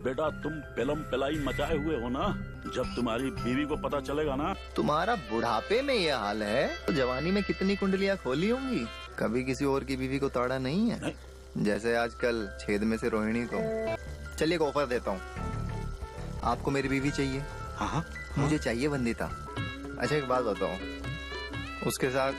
बेटा तुम पेलम पेलाई मचाए हुए हो ना। जब तुम्हारी बीवी को पता चलेगा ना। तुम्हारा बुढ़ापे में ये हाल है तो जवानी में कितनी कुंडलियां खोली होंगी। कभी किसी और की बीवी को ताड़ा नहीं है नहीं। जैसे आजकल छेद में से रोहिणी को। चलिए एक ऑफर देता हूँ, आपको मेरी बीवी चाहिए? हाँ हाँ। मुझे चाहिए वंदिता। अच्छा एक बात बताओ, उसके साथ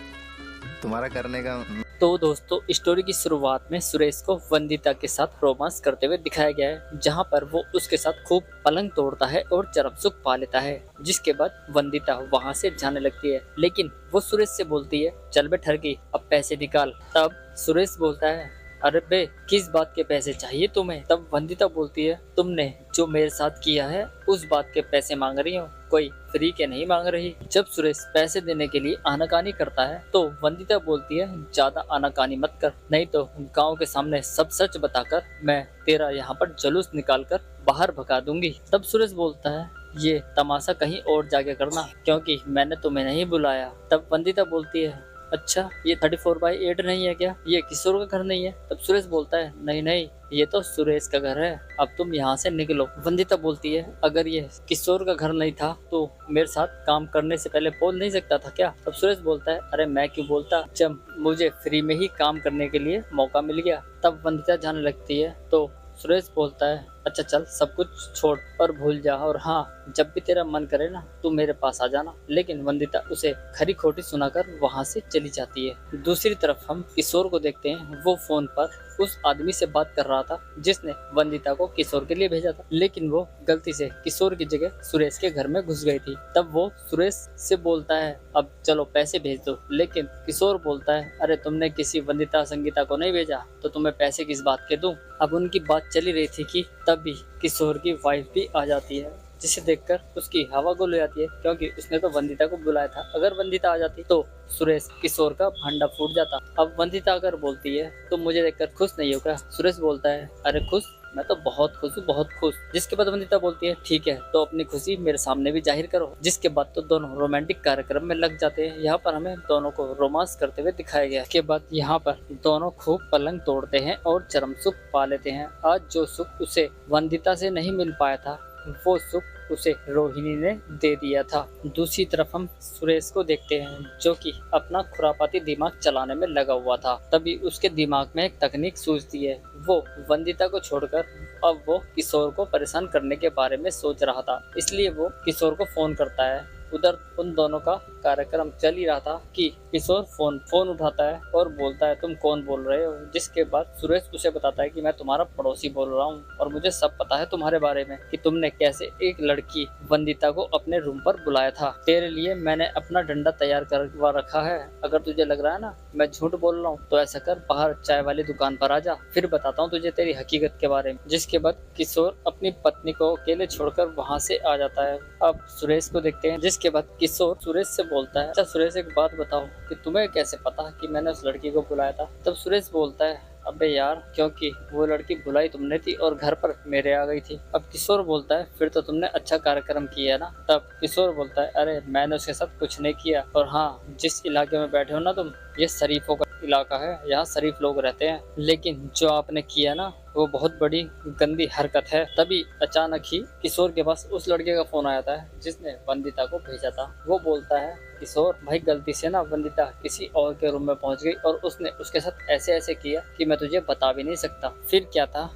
तुम्हारा करने का तो दोस्तों स्टोरी की शुरुआत में सुरेश को वंदिता के साथ रोमांस करते हुए दिखाया गया है, जहां पर वो उसके साथ खूब पलंग तोड़ता है और चरम सुख पा लेता है। जिसके बाद वंदिता वहां से जाने लगती है, लेकिन वो सुरेश से बोलती है चल बे ठरकी अब पैसे निकाल। तब सुरेश बोलता है अरे बे किस बात के पैसे चाहिए तुम्हें? तब वंदिता बोलती है तुमने जो मेरे साथ किया है उस बात के पैसे मांग रही हो, कोई फ्री के नहीं मांग रही। जब सुरेश पैसे देने के लिए आनाकानी करता है तो वंदिता बोलती है ज्यादा आनाकानी मत कर, नहीं तो गांव के सामने सब सच बताकर मैं तेरा यहाँ पर जुलूस निकाल कर बाहर भगा दूंगी। तब सुरेश बोलता है ये तमाशा कहीं और जाके करना, क्योंकि मैंने तुम्हें नहीं बुलाया। तब वंदिता बोलती है अच्छा ये 34/8 नहीं है क्या, ये किशोर का घर नहीं है? तब सुरेश बोलता है नहीं नहीं ये तो सुरेश का घर है, अब तुम यहाँ से निकलो। वंदिता बोलती है अगर ये किशोर का घर नहीं था तो मेरे साथ काम करने से पहले बोल नहीं सकता था क्या? तब सुरेश बोलता है अरे मैं क्यों बोलता जब मुझे फ्री में ही काम करने के लिए मौका मिल गया। तब वंदिता जाने लगती है तो सुरेश बोलता है अच्छा चल सब कुछ छोड़ और भूल जा, और हाँ जब भी तेरा मन करे ना तू मेरे पास आ जाना। लेकिन वंदिता उसे खरी खोटी सुनाकर वहां से चली जाती है। दूसरी तरफ हम किशोर को देखते हैं, वो फोन पर उस आदमी से बात कर रहा था जिसने वंदिता को किशोर के लिए भेजा था, लेकिन वो गलती से किशोर की जगह सुरेश के घर में घुस गई थी। तब वो सुरेश से बोलता है अब चलो पैसे भेज दो, लेकिन किशोर बोलता है अरे तुमने किसी वंदिता संगीता को नहीं भेजा तो तुम्हें पैसे किस बात के दूं। अब उनकी बात चली रही थी कि तभी किशोर की वाइफ भी आ जाती है, जिसे देखकर उसकी हवा गुल हो जाती है, क्योंकि उसने तो वंदिता को बुलाया था। अगर वंदिता आ जाती तो सुरेश किशोर का भांडा फूट जाता। अब वंदिता अगर बोलती है तो मुझे देखकर खुश नहीं होगा। सुरेश बोलता है अरे खुश, मैं तो बहुत खुश हूँ बहुत खुश। जिसके बाद वंदिता बोलती है ठीक है तो अपनी खुशी मेरे सामने भी जाहिर करो। जिसके बाद तो दोनों रोमांटिक कार्यक्रम में लग जाते हैं। यहाँ पर हमें दोनों को रोमांस करते हुए दिखाया गया। इसके बाद यहाँ पर दोनों खूब पलंग तोड़ते हैं और चरम सुख पा लेते हैं। आज जो सुख उसे वंदिता से नहीं मिल पाया था वो सुख उसे रोहिणी ने दे दिया था। दूसरी तरफ हम सुरेश को देखते हैं जो कि अपना खुरापाती दिमाग चलाने में लगा हुआ था। तभी उसके दिमाग में एक तकनीक सूझती है, वो वंदिता को छोड़कर अब वो किशोर को परेशान करने के बारे में सोच रहा था। इसलिए वो किशोर को फोन करता है। उधर उन दोनों का कार्यक्रम चल ही रहा था कि किशोर फोन उठाता है और बोलता है तुम कौन बोल रहे हो। जिसके बाद सुरेश उसे बताता है कि मैं तुम्हारा पड़ोसी बोल रहा हूँ और मुझे सब पता है तुम्हारे बारे में, कि तुमने कैसे एक लड़की वंदिता को अपने रूम पर बुलाया था। तेरे लिए मैंने अपना डंडा तैयार करवा रखा है। अगर तुझे लग रहा है ना मैं झूठ बोल रहा हूँ तो ऐसा कर बाहर चाय वाली दुकान पर आ जा, फिर बताता हूँ तुझे तेरी हकीकत के बारे में। जिसके बाद किशोर अपनी पत्नी को अकेले छोड़कर वहाँ से आ जाता है। अब सुरेश को देखते हैं। जिसके बाद किशोर सुरेश से बोलता है अच्छा सुरेश एक बात बताओ कि तुम्हें कैसे पता कि मैंने उस लड़की को बुलाया था? तब सुरेश बोलता है अबे यार क्योंकि वो लड़की बुलाई तुमने थी और घर पर मेरे आ गई थी। अब किशोर बोलता है फिर तो तुमने अच्छा कार्यक्रम किया ना। तब किशोर बोलता है अरे मैंने उसके साथ कुछ नहीं किया, और हाँ जिस इलाके में बैठे हो ना तुम ये शरीफों का इलाका है, यहाँ शरीफ लोग रहते हैं, लेकिन जो आपने किया ना वो बहुत बड़ी गंदी हरकत है। तभी अचानक ही किशोर के पास उस लड़के का फोन आया था जिसने वंदिता को भेजा था। वो बोलता है किशोर भाई गलती से ना वंदिता किसी और के रूम में पहुंच गई और उसने उसके साथ ऐसे ऐसे किया कि मैं तुझे बता भी नहीं सकता। फिर क्या था,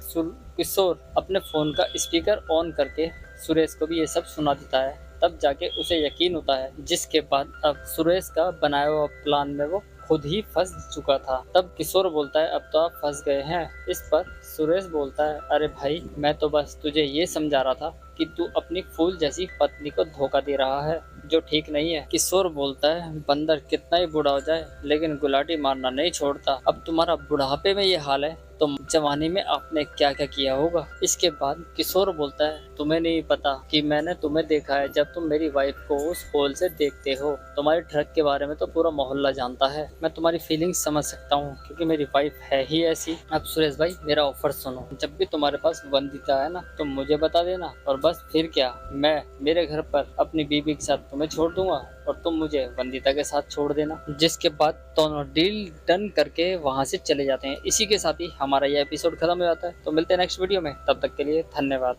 किशोर अपने फोन का स्पीकर ऑन करके सुरेश को भी ये सब सुना देता है। तब जाके उसे यकीन होता है। जिसके बाद अब सुरेश का बनाया हुआ प्लान में वो खुद ही फंस चुका था। तब किशोर बोलता है अब तो आप फंस गए हैं। इस पर सुरेश बोलता है अरे भाई मैं तो बस तुझे ये समझा रहा था कि तू अपनी फूल जैसी पत्नी को धोखा दे रहा है, जो ठीक नहीं है। किशोर बोलता है बंदर कितना ही बूढ़ा हो जाए लेकिन गुलाटी मारना नहीं छोड़ता। अब तुम्हारा बुढ़ापे में ये हाल है तो जवानी में आपने क्या क्या किया होगा। इसके बाद किशोर बोलता है तुम्हें नहीं पता कि मैंने तुम्हें देखा है जब तुम मेरी वाइफ को उस होल से देखते हो। तुम्हारी ट्रक के बारे में तो पूरा मोहल्ला जानता है। मैं तुम्हारी फीलिंग्स समझ सकता हूँ क्योंकि मेरी वाइफ है ही ऐसी। अब सुरेश भाई मेरा ऑफर सुनो, जब भी तुम्हारे पास वंदिता है ना तुम मुझे बता देना, और बस फिर क्या मैं मेरे घर पर अपनी बीबी के साथ तुम्हें छोड़ दूंगा और तुम मुझे वंदिता के साथ छोड़ देना। जिसके बाद दोनों डील डन करके वहां से चले जाते हैं। इसी के साथ ही हमारा यह एपिसोड खत्म हो जाता है। तो मिलते हैं नेक्स्ट वीडियो में, तब तक के लिए धन्यवाद।